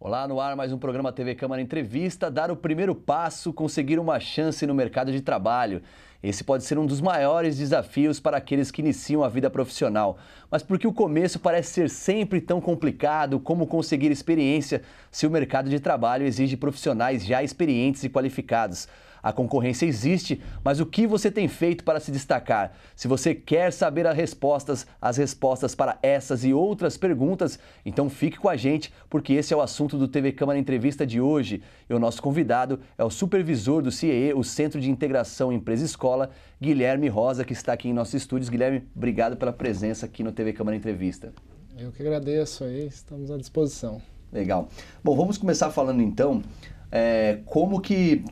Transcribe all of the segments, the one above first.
Olá, no ar mais um programa TV Câmara Entrevista, dar o primeiro passo, conseguir uma chance no mercado de trabalho. Esse pode ser um dos maiores desafios para aqueles que iniciam a vida profissional. Mas por que o começo parece ser sempre tão complicado? Como conseguir experiência se o mercado de trabalho exige profissionais já experientes e qualificados? A concorrência existe, mas o que você tem feito para se destacar? Se você quer saber as respostas para essas e outras perguntas, então fique com a gente, porque esse é o assunto do TV Câmara Entrevista de hoje. E o nosso convidado é o supervisor do CIEE, o Centro de Integração Empresa-Escola, Guilherme Rosa, que está aqui em nossos estúdios. Guilherme, obrigado pela presença aqui no TV Câmara Entrevista. Eu que agradeço aí, estamos à disposição. Legal. Bom, vamos começar falando então...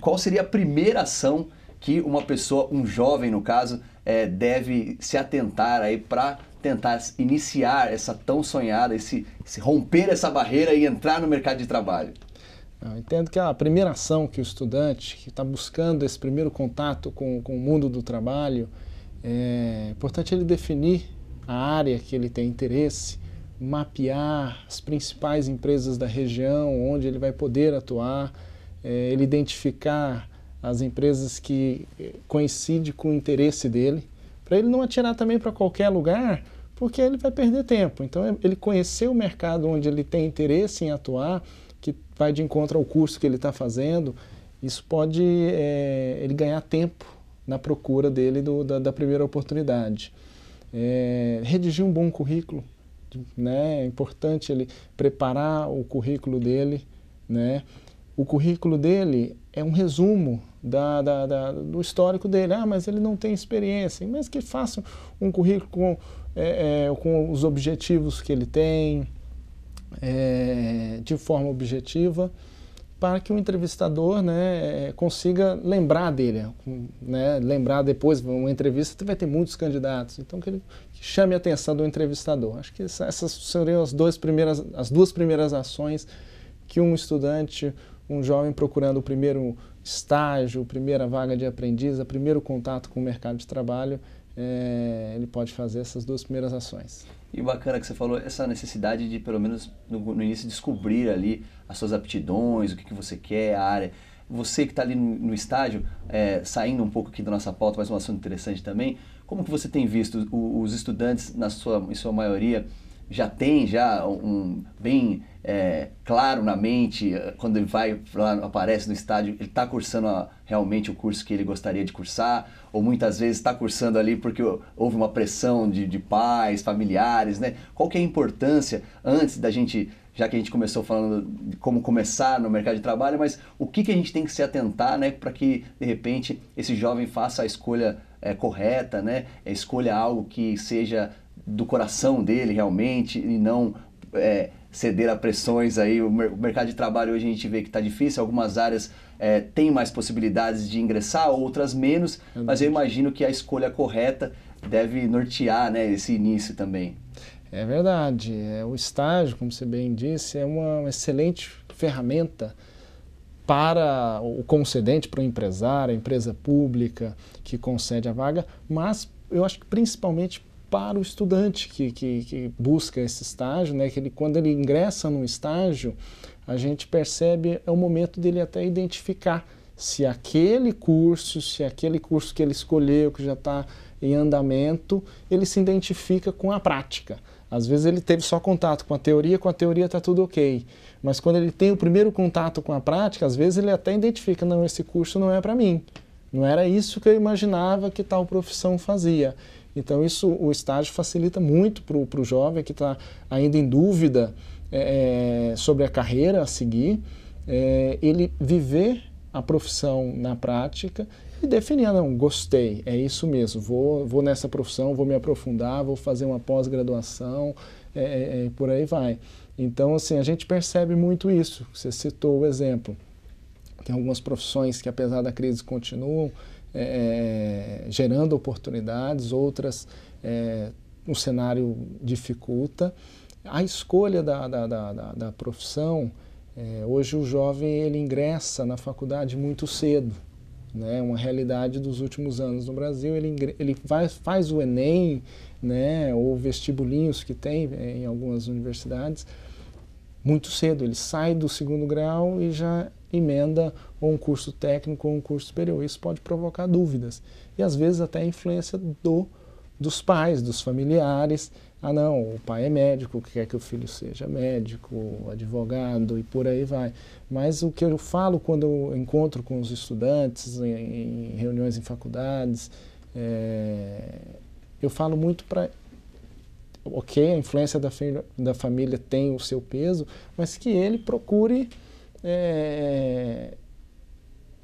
qual seria a primeira ação que uma pessoa, um jovem no caso, deve se atentar aí para tentar iniciar essa tão sonhada, esse romper essa barreira e entrar no mercado de trabalho? Eu entendo que a primeira ação que o estudante que está buscando esse primeiro contato com o mundo do trabalho, é importante ele definir a área que ele tem interesse, mapear as principais empresas da região onde ele vai poder atuar, ele identificar as empresas que coincidem com o interesse dele, para ele não atirar também para qualquer lugar, porque ele vai perder tempo. Então, ele conhecer o mercado onde ele tem interesse em atuar, que vai de encontro ao curso que ele está fazendo, isso pode ele ganhar tempo na procura dele da primeira oportunidade. Redigir um bom currículo, né? É importante ele preparar o currículo dele, né? O currículo dele é um resumo do histórico dele. Ah, mas ele não tem experiência. Mas que faça um currículo com os objetivos que ele tem, de forma objetiva, para que o entrevistador, né, consiga lembrar dele. Né? Lembrar depois, uma entrevista vai ter muitos candidatos, então que chame a atenção do entrevistador. Acho que essas seriam as duas primeiras ações que um estudante, um jovem procurando o primeiro estágio, primeira vaga de aprendiz, o primeiro contato com o mercado de trabalho, ele pode fazer essas duas primeiras ações. E bacana que você falou essa necessidade de, pelo menos no início, descobrir ali as suas aptidões, o que você quer, a área. Você que está ali no estágio, saindo um pouco aqui da nossa pauta, mas um assunto interessante também, como que você tem visto os estudantes, em sua maioria, já tem bem claro na mente, quando ele vai lá, aparece no estádio, ele está cursando realmente o curso que ele gostaria de cursar, ou muitas vezes está cursando ali porque houve uma pressão de pais, familiares, né? Qual que é a importância, antes da gente, já que a gente começou falando de como começar no mercado de trabalho, mas o que a gente tem que se atentar, né, para que, de repente, esse jovem faça a escolha correta, né? Escolha algo que seja do coração dele realmente e não ceder a pressões aí. O mercado de trabalho hoje a gente vê que está difícil, algumas áreas têm mais possibilidades de ingressar, outras menos, mas eu imagino que a escolha correta deve nortear, né, esse início também. É verdade, o estágio, como você bem disse, é uma excelente ferramenta para o concedente, para o empresário, a empresa pública que concede a vaga, mas eu acho que principalmente para o estudante que busca esse estágio, né, que quando ele ingressa no estágio, a gente percebe o momento dele até identificar se aquele curso que ele escolheu, que já está em andamento, ele se identifica com a prática. Às vezes ele teve só contato com a teoria está tudo ok, mas quando ele tem o primeiro contato com a prática, às vezes ele até identifica, não, esse curso não é para mim, não era isso que eu imaginava que tal profissão fazia. Então o estágio facilita muito para o jovem que está ainda em dúvida sobre a carreira a seguir, ele viver a profissão na prática e definir, não, gostei, é isso mesmo, vou nessa profissão, vou me aprofundar, vou fazer uma pós-graduação, por aí vai. Então, assim, a gente percebe muito isso. Você citou o exemplo. Tem algumas profissões que, apesar da crise, continuam gerando oportunidades, outras o cenário dificulta. A escolha da profissão, hoje o jovem ele ingressa na faculdade muito cedo, né? Uma realidade dos últimos anos no Brasil, ele faz o Enem, né? Ou vestibulinhos que tem em algumas universidades, muito cedo, ele sai do segundo grau e já emenda ou um curso técnico ou um curso superior. Isso pode provocar dúvidas e às vezes até a influência dos pais, dos familiares. Ah não, o pai é médico, quer que o filho seja médico, advogado e por aí vai. Mas o que eu falo quando eu encontro com os estudantes em reuniões em faculdades, eu falo muito para... Ok, a influência da família tem o seu peso, mas que ele procure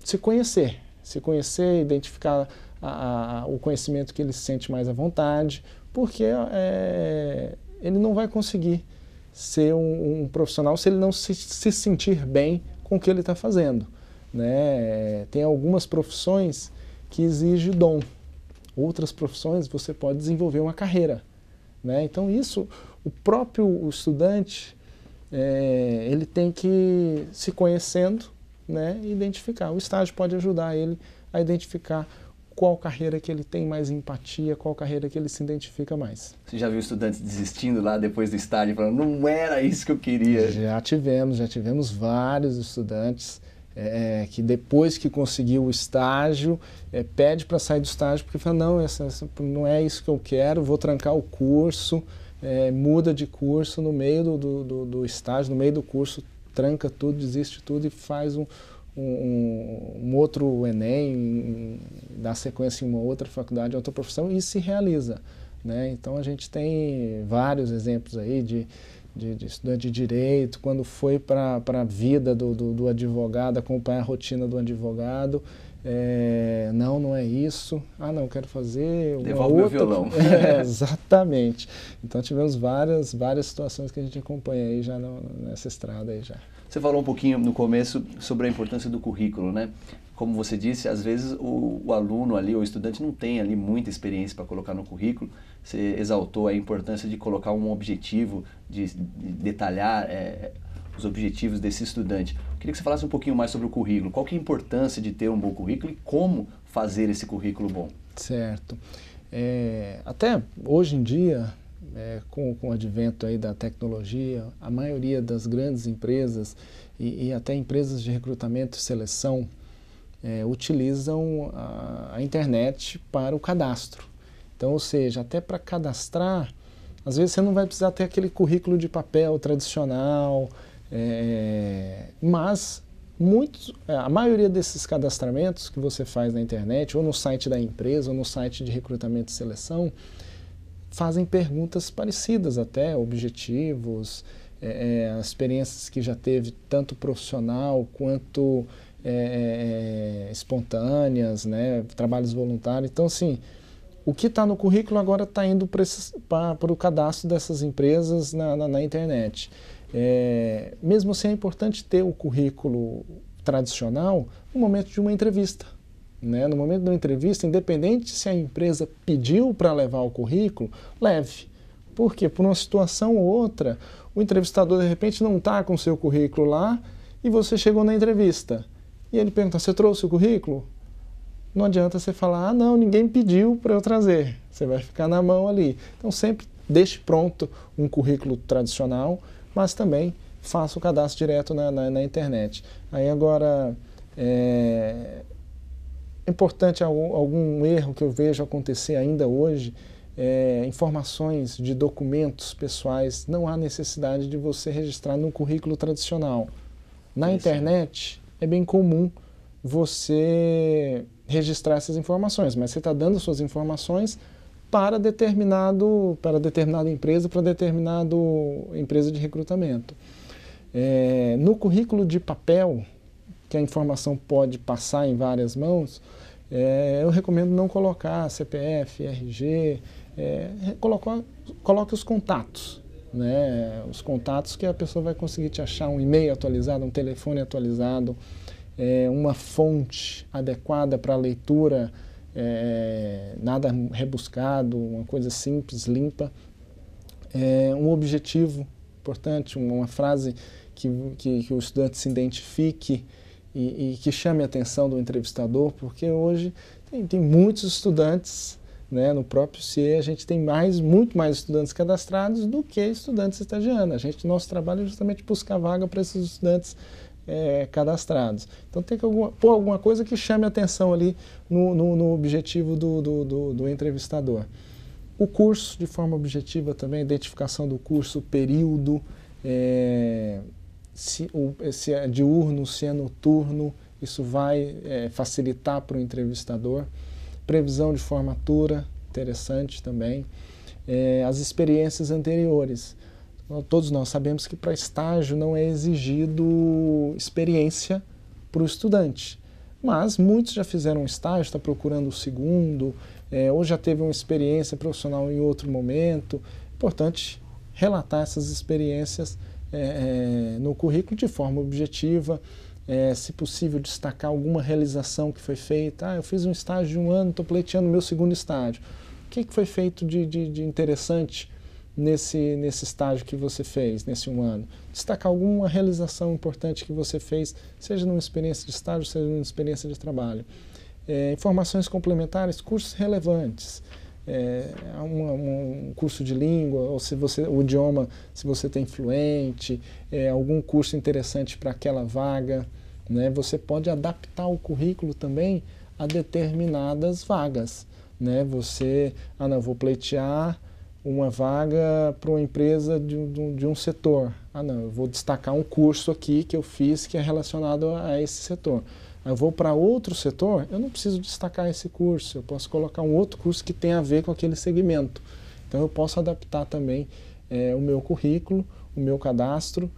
se conhecer, identificar o conhecimento que ele se sente mais à vontade, porque ele não vai conseguir ser um profissional se ele não se sentir bem com o que ele está fazendo, né? Tem algumas profissões que exigem dom, outras profissões você pode desenvolver uma carreira, né? Então isso, o próprio estudante, ele tem que se conhecendo, né, e identificar. O estágio pode ajudar ele a identificar qual carreira que ele tem mais empatia, qual carreira que ele se identifica mais. Você já viu estudantes desistindo lá depois do estágio, falando, não era isso que eu queria? Já tivemos vários estudantes que depois que conseguiu o estágio, pede para sair do estágio porque fala, não, essa não é isso que eu quero, vou trancar o curso, muda de curso no meio do estágio, no meio do curso, tranca tudo, desiste tudo e faz um outro Enem, dá sequência em uma outra faculdade, outra profissão e se realiza, né? Então a gente tem vários exemplos aí de estudante de direito, quando foi para a vida do advogado, acompanhar a rotina do advogado, não é isso, não, quero fazer uma Devolve meu violão. Exatamente. Então tivemos várias situações que a gente acompanha aí já nessa estrada aí já. Você falou um pouquinho no começo sobre a importância do currículo, né? Como você disse, às vezes o aluno ali, o estudante não tem ali muita experiência para colocar no currículo. Você exaltou a importância de colocar um objetivo, de detalhar os objetivos desse estudante. Eu queria que você falasse um pouquinho mais sobre o currículo. Qual que é a importância de ter um bom currículo e como fazer esse currículo bom? Certo. Até hoje em dia, com o advento aí da tecnologia, a maioria das grandes empresas e até empresas de recrutamento e seleção utilizam a internet para o cadastro. Então, ou seja, até para cadastrar, às vezes você não vai precisar ter aquele currículo de papel tradicional, mas a maioria desses cadastramentos que você faz na internet, ou no site da empresa, ou no site de recrutamento e seleção, fazem perguntas parecidas até, objetivos, as experiências que já teve, tanto profissional quanto espontâneas, né, trabalhos voluntários. Então, assim, o que está no currículo agora está indo para o cadastro dessas empresas na internet. Mesmo assim, é importante ter o currículo tradicional no momento de uma entrevista. No momento de uma entrevista, independente se a empresa pediu para levar o currículo, leve. Por quê? Por uma situação ou outra, o entrevistador de repente não está com o seu currículo lá e você chegou na entrevista. E ele pergunta, você trouxe o currículo? Não adianta você falar, não, ninguém pediu para eu trazer. Você vai ficar na mão ali. Então sempre deixe pronto um currículo tradicional, mas também faça o cadastro direto na internet. Aí agora, é importante algum erro que eu vejo acontecer ainda hoje, informações de documentos pessoais, não há necessidade de você registrar no currículo tradicional. Na internet é bem comum você registrar essas informações, mas você está dando suas informações para determinada empresa, para determinada empresa de recrutamento. No currículo de papel, que a informação pode passar em várias mãos, eu recomendo não colocar CPF, RG, coloque os contatos, né? Os contatos que a pessoa vai conseguir te achar, um e-mail atualizado, um telefone atualizado, uma fonte adequada para a leitura, nada rebuscado, uma coisa simples, limpa, um objetivo importante, uma frase que o estudante se identifique e que chame a atenção do entrevistador, porque hoje tem muitos estudantes né? No próprio CIE a gente tem muito mais estudantes cadastrados do que estudantes estagiando. Nosso trabalho é justamente buscar vaga para esses estudantes cadastrados. Então tem que pôr alguma coisa que chame a atenção ali no objetivo do entrevistador. O curso, de forma objetiva também, identificação do curso, o período, se é diurno, se é noturno, isso vai facilitar para o entrevistador. Previsão de formatura, interessante também. As experiências anteriores. Todos nós sabemos que para estágio não é exigido experiência para o estudante, mas muitos já fizeram um estágio, está procurando o segundo, ou já teve uma experiência profissional em outro momento. Importante relatar essas experiências no currículo de forma objetiva, se possível destacar alguma realização que foi feita. Eu fiz um estágio de 1 ano, estou pleiteando meu segundo estágio. O que foi feito de interessante nesse estágio que você fez, nesse 1 ano? Destacar alguma realização importante que você fez, seja numa experiência de estágio, seja numa experiência de trabalho. Informações complementares, cursos relevantes, um curso de língua, ou o idioma, se você tem fluente, algum curso interessante para aquela vaga, né? Você pode adaptar o currículo também a determinadas vagas, né? Eu vou pleitear uma vaga para uma empresa de um setor. Eu vou destacar um curso aqui que eu fiz que é relacionado a esse setor. Eu vou para outro setor, eu não preciso destacar esse curso, eu posso colocar um outro curso que tem a ver com aquele segmento. Então eu posso adaptar também o meu currículo, o meu cadastro,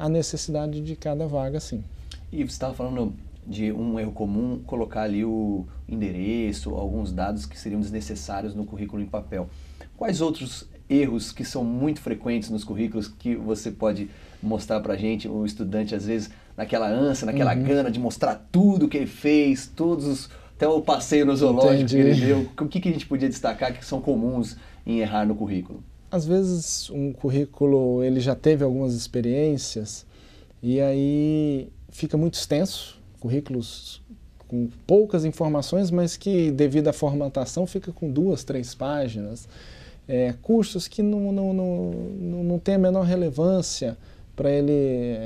à necessidade de cada vaga, sim. E você estava falando de um erro comum, colocar ali o endereço, alguns dados que seriam desnecessários no currículo em papel. Quais outros erros que são muito frequentes nos currículos que você pode mostrar para a gente, o estudante, às vezes, naquela ânsia, naquela gana de mostrar tudo que ele fez, até o passeio no zoológico que ele deu? O que a gente podia destacar que são comuns em errar no currículo? Às vezes, um currículo, ele já teve algumas experiências e aí fica muito extenso, currículos com poucas informações, mas que, devido à formatação, fica com 2, 3 páginas. Cursos que não tem a menor relevância para ele,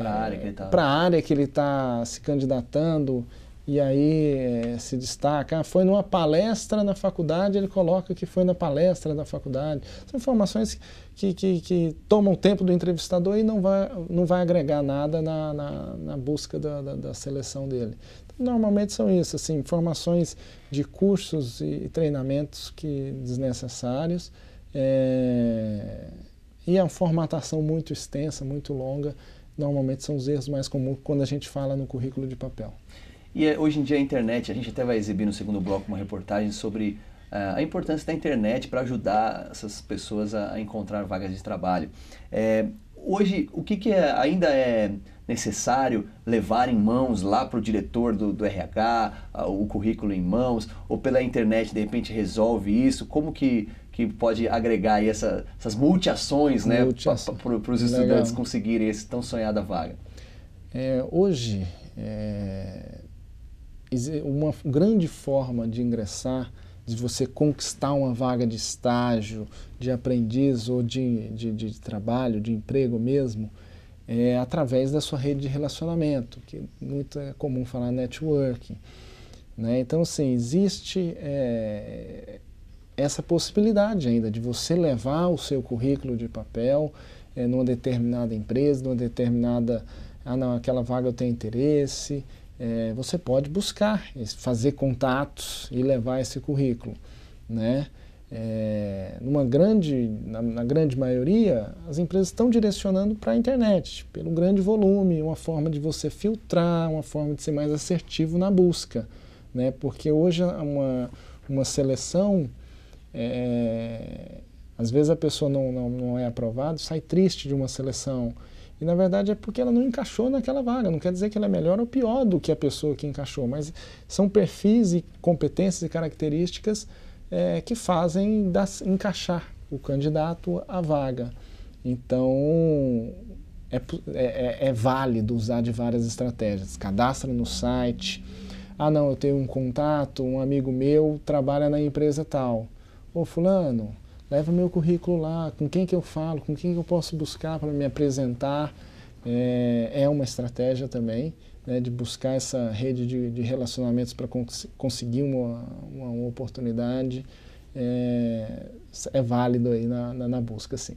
para a área que ele está se candidatando, e aí se destaca, foi numa palestra na faculdade, ele coloca que foi na palestra da faculdade. São informações que tomam o tempo do entrevistador e não vai agregar nada na busca da seleção dele. Então, normalmente são isso, assim, informações de cursos e treinamentos desnecessários, e a formatação muito extensa, muito longa, normalmente são os erros mais comuns quando a gente fala no currículo de papel. E hoje em dia a internet, a gente até vai exibir no segundo bloco uma reportagem sobre a importância da internet para ajudar essas pessoas a encontrar vagas de trabalho. Hoje, o que ainda é necessário levar em mãos lá para o diretor do RH, o currículo em mãos, ou pela internet de repente resolve isso? Como que pode agregar aí essas multiações, né, para os estudantes conseguirem essa tão sonhada vaga? Hoje, uma grande forma de ingressar, de você conquistar uma vaga de estágio, de aprendiz ou de trabalho, de emprego mesmo, através da sua rede de relacionamento, que muito é comum falar networking, né? Então, assim, existe essa possibilidade ainda de você levar o seu currículo de papel numa determinada empresa, numa determinada... aquela vaga eu tenho interesse. Você pode buscar, fazer contatos e levar esse currículo, né? Na grande maioria, as empresas estão direcionando para a internet, pelo grande volume, uma forma de você filtrar, uma forma de ser mais assertivo na busca, né? Porque hoje uma seleção, às vezes a pessoa não é aprovada, sai triste de uma seleção. E, na verdade, é porque ela não encaixou naquela vaga. Não quer dizer que ela é melhor ou pior do que a pessoa que encaixou, mas são perfis e competências e características que fazem encaixar o candidato à vaga. Então, é válido usar de várias estratégias. Cadastra no site. Eu tenho um contato, um amigo meu trabalha na empresa tal. ô fulano, leva meu currículo lá, com quem que eu falo, com quem que eu posso buscar para me apresentar. É uma estratégia também, né, de buscar essa rede de relacionamentos para conseguir uma oportunidade. É válido aí na busca, sim.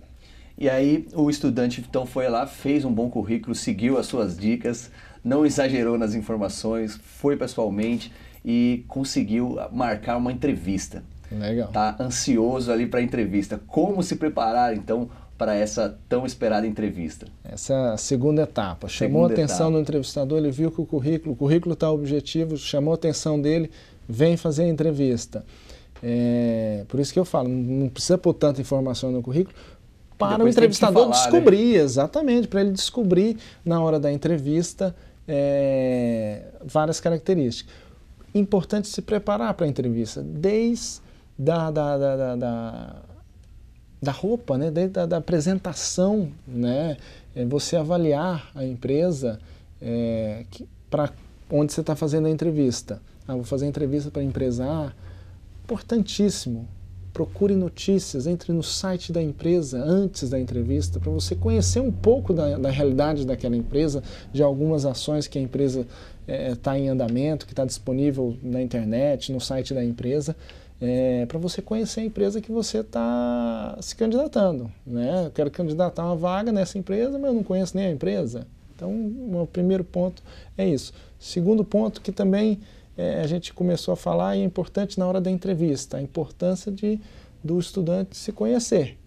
E aí o estudante então foi lá, fez um bom currículo, seguiu as suas dicas, não exagerou nas informações, foi pessoalmente e conseguiu marcar uma entrevista. Legal. Tá ansioso ali para a entrevista. Como se preparar então para essa tão esperada entrevista? Essa é a segunda etapa. Chamou a atenção do entrevistador, ele viu que o currículo está objetivo, chamou a atenção dele, vem fazer a entrevista. Por isso que eu falo, não precisa pôr tanta informação no currículo, para o entrevistador descobrir, né? Exatamente, para ele descobrir na hora da entrevista várias características. Importante se preparar para a entrevista, desde da roupa, né? Desde da apresentação, né? Você avaliar a empresa para onde você está fazendo a entrevista. Vou fazer a entrevista para a empresa A, importantíssimo. Procure notícias, entre no site da empresa antes da entrevista para você conhecer um pouco da realidade daquela empresa, de algumas ações que a empresa está em andamento, que está disponível na internet, no site da empresa, para você conhecer a empresa que você está se candidatando. Né? Eu quero candidatar uma vaga nessa empresa, mas eu não conheço nem a empresa. Então, o primeiro ponto é isso. Segundo ponto que também a gente começou a falar e é importante na hora da entrevista, a importância do estudante se conhecer.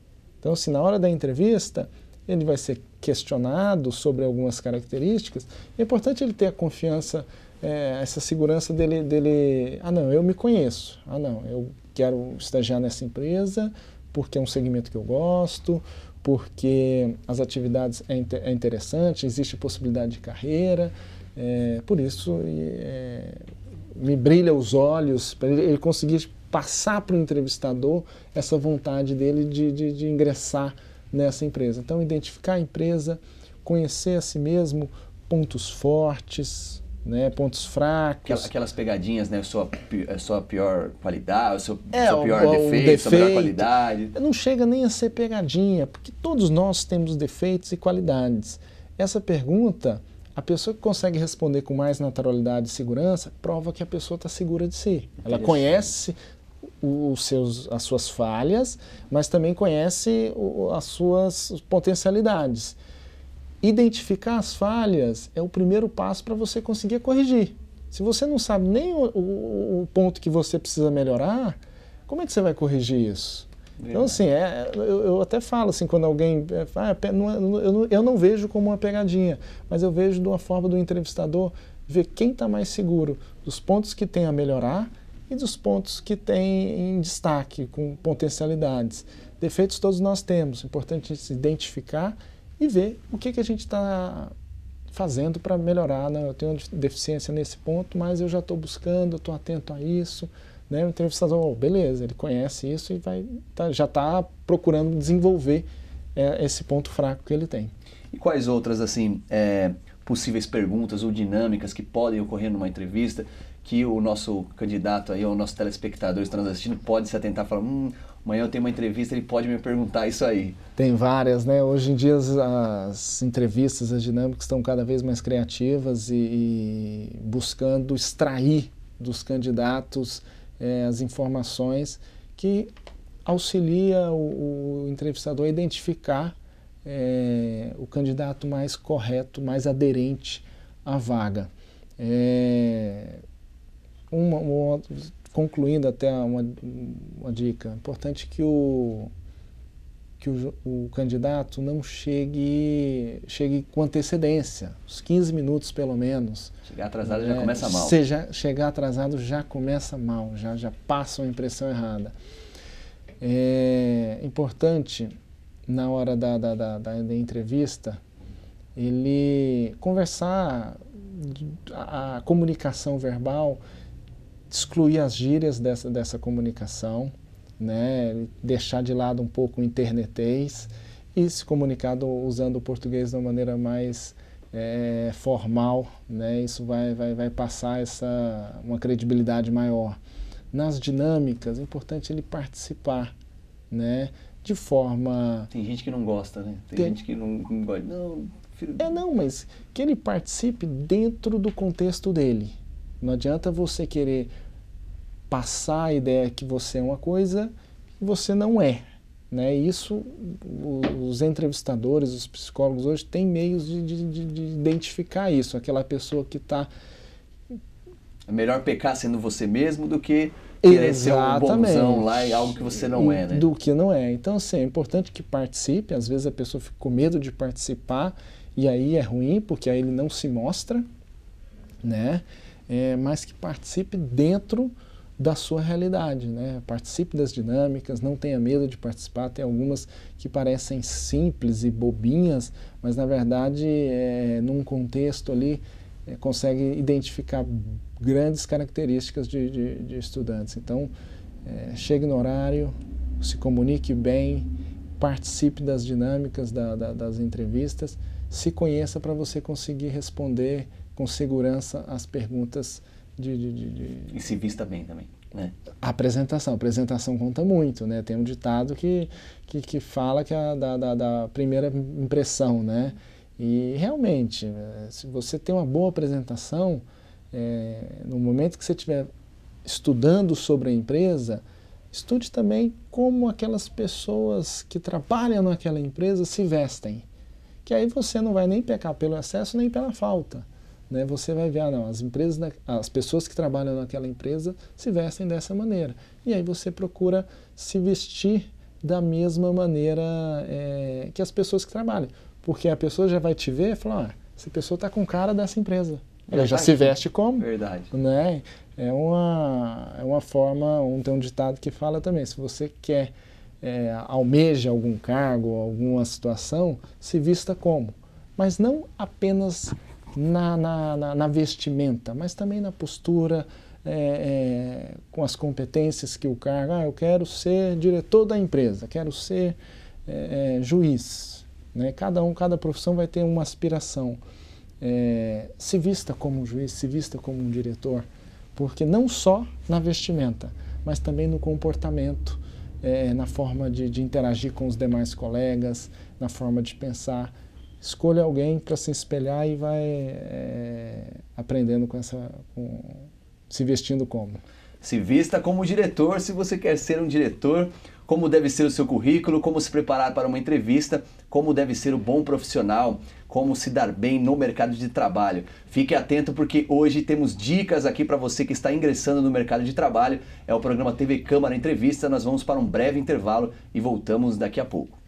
Então, se na hora da entrevista ele vai ser questionado sobre algumas características, é importante ele ter a confiança, essa segurança dele, não, eu me conheço, não, eu quero estagiar nessa empresa porque é um segmento que eu gosto, porque as atividades é interessante, existe possibilidade de carreira, por isso me brilha os olhos, para ele conseguir passar para o entrevistador essa vontade dele de ingressar nessa empresa. Então, identificar a empresa, conhecer a si mesmo, pontos fortes, né, pontos fracos. Aquelas pegadinhas, né, sua pior qualidade, seu pior defeito, sua melhor qualidade. Não chega nem a ser pegadinha, porque todos nós temos defeitos e qualidades. Essa pergunta, a pessoa que consegue responder com mais naturalidade e segurança, prova que a pessoa está segura de si. Ela conhece as suas falhas, mas também conhece as suas potencialidades. Identificar as falhas é o primeiro passo para você conseguir corrigir. Se você não sabe nem o ponto que você precisa melhorar, como é que você vai corrigir isso? Então, assim, eu até falo assim, quando alguém eu não vejo como uma pegadinha, mas eu vejo de uma forma do entrevistador ver quem está mais seguro dos pontos que tem a melhorar e dos pontos que tem em destaque, com potencialidades. Defeitos todos nós temos, é importante se identificar e ver o que a gente está fazendo para melhorar. Né? Eu tenho uma deficiência nesse ponto, mas eu já estou buscando, estou atento a isso. Né? O entrevistador, beleza, ele conhece isso e já está procurando desenvolver esse ponto fraco que ele tem. E quais outras assim possíveis perguntas ou dinâmicas que podem ocorrer numa entrevista que o nosso candidato aí, ou o nosso telespectador que está nos assistindo pode se atentar e falar, amanhã eu tenho uma entrevista, ele pode me perguntar isso aí? Tem várias, né? Hoje em dia as entrevistas, as dinâmicas estão cada vez mais criativas e buscando extrair dos candidatos as informações que auxilia o entrevistador a identificar o candidato mais correto, mais aderente à vaga. Concluindo até uma dica, importante que o candidato não chegue com antecedência, uns 15 minutos pelo menos. Chegar atrasado já começa mal. Chegar atrasado já começa mal, já passa uma impressão errada. É importante, na hora da entrevista, ele conversar, a comunicação verbal, excluir as gírias dessa comunicação, né? Deixar de lado um pouco o internetês e se comunicar usando o português de uma maneira mais formal, né? Isso vai passar uma credibilidade maior. nas dinâmicas, é importante ele participar, né? De forma... Tem gente que não gosta, né? Tem gente que não gosta. Não, filho... Não, mas que ele participe dentro do contexto dele. Não adianta você querer passar a ideia que você é uma coisa que você não é, né? Isso, os entrevistadores, os psicólogos hoje têm meios de identificar isso, aquela pessoa que está... É melhor pecar sendo você mesmo do que querer ser um bonzão lá e algo que você não é, né? Do que não é. Então, assim, é importante que participe. Às vezes a pessoa fica com medo de participar e aí é ruim, porque aí ele não se mostra, né? Mas que participe dentro da sua realidade, né? Participe das dinâmicas, não tenha medo de participar. Tem algumas que parecem simples e bobinhas, mas na verdade, num contexto ali, consegue identificar grandes características de estudantes. Então, chegue no horário, se comunique bem, participe das dinâmicas das entrevistas, se conheça para você conseguir responder com segurança as perguntas E se vista bem também, né? A apresentação conta muito, né? Tem um ditado que fala que é da primeira impressão, né? E realmente, se você tem uma boa apresentação, no momento que você estiver estudando sobre a empresa, estude também como aquelas pessoas que trabalham naquela empresa se vestem. Que aí você não vai nem pecar pelo excesso nem pela falta, né? Você vai ver, não, as pessoas que trabalham naquela empresa se vestem dessa maneira. E aí você procura se vestir da mesma maneira que as pessoas que trabalham. Porque a pessoa já vai te ver e falar, essa pessoa está com cara dessa empresa. Ela já se veste como? Verdade. Né? É uma forma, tem um ditado que fala também, se você quer, almeja algum cargo, alguma situação, se vista como? Mas não apenas na vestimenta, mas também na postura, com as competências que o cargo, eu quero ser diretor da empresa, quero ser juiz. Né? Cada profissão vai ter uma aspiração. Se vista como um juiz, se vista como um diretor, porque não só na vestimenta, mas também no comportamento, na forma de interagir com os demais colegas, na forma de pensar. Escolha alguém para se espelhar e vai aprendendo se vestindo como. Se vista como diretor, se você quer ser um diretor, como deve ser o seu currículo, como se preparar para uma entrevista, como deve ser o bom profissional, como se dar bem no mercado de trabalho. Fique atento porque hoje temos dicas aqui para você que está ingressando no mercado de trabalho. É o programa TV Câmara Entrevista, nós vamos para um breve intervalo e voltamos daqui a pouco.